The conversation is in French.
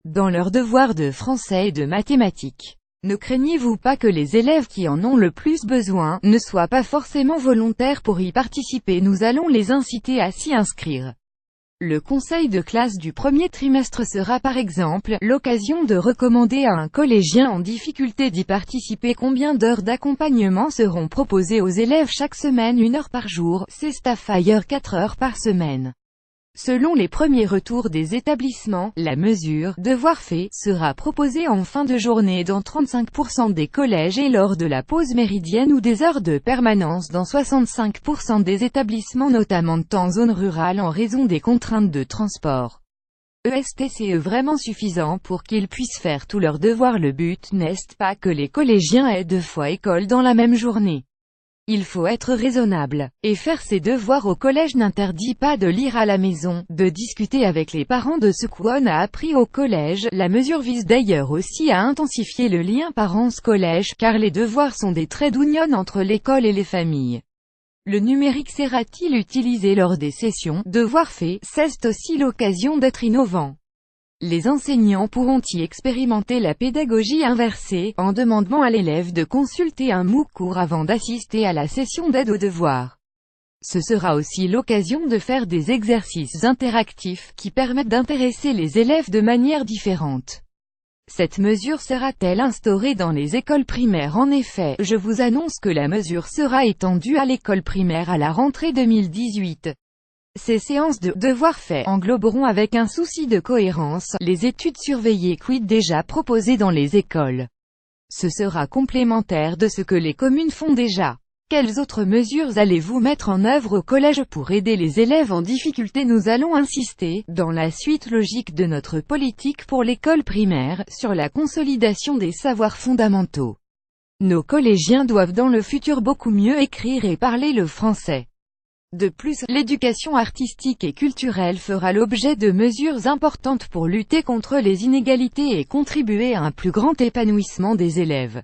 dans leurs devoirs de français et de mathématiques. Ne craignez-vous pas que les élèves qui en ont le plus besoin, ne soient pas forcément volontaires pour y participer? Nous allons les inciter à s'y inscrire. Le conseil de classe du premier trimestre sera par exemple l'occasion de recommander à un collégien en difficulté d'y participer. Combien d'heures d'accompagnement seront proposées aux élèves chaque semaine? 1 heure par jour, c'est Staffire 4 heures par semaine. Selon les premiers retours des établissements, la mesure « devoir fait » sera proposée en fin de journée dans 35% des collèges et lors de la pause méridienne ou des heures de permanence dans 65% des établissements, notamment en zone rurale en raison des contraintes de transport. Est-ce vraiment suffisant pour qu'ils puissent faire tous leurs devoirs? Le but n'est pas que les collégiens aient 2 fois école dans la même journée. Il faut être raisonnable, et faire ses devoirs au collège n'interdit pas de lire à la maison, de discuter avec les parents de ce qu'on a appris au collège. La mesure vise d'ailleurs aussi à intensifier le lien parents-collège, car les devoirs sont des traits d'union entre l'école et les familles. Le numérique sera-t-il utilisé lors des sessions « devoirs faits » C'est aussi l'occasion d'être innovant. Les enseignants pourront y expérimenter la pédagogie inversée, en demandant à l'élève de consulter un MOOC court avant d'assister à la session d'aide aux devoirs. Ce sera aussi l'occasion de faire des exercices interactifs, qui permettent d'intéresser les élèves de manière différente. Cette mesure sera-t-elle instaurée dans les écoles primaires? En effet, je vous annonce que la mesure sera étendue à l'école primaire à la rentrée 2018. Ces séances de « devoirs faits » engloberont, avec un souci de cohérence, les études surveillées quid déjà proposées dans les écoles. Ce sera complémentaire de ce que les communes font déjà. Quelles autres mesures allez-vous mettre en œuvre au collège pour aider les élèves en difficulté? Nous allons insister, dans la suite logique de notre politique pour l'école primaire, sur la consolidation des savoirs fondamentaux. Nos collégiens doivent dans le futur beaucoup mieux écrire et parler le français. De plus, l'éducation artistique et culturelle fera l'objet de mesures importantes pour lutter contre les inégalités et contribuer à un plus grand épanouissement des élèves.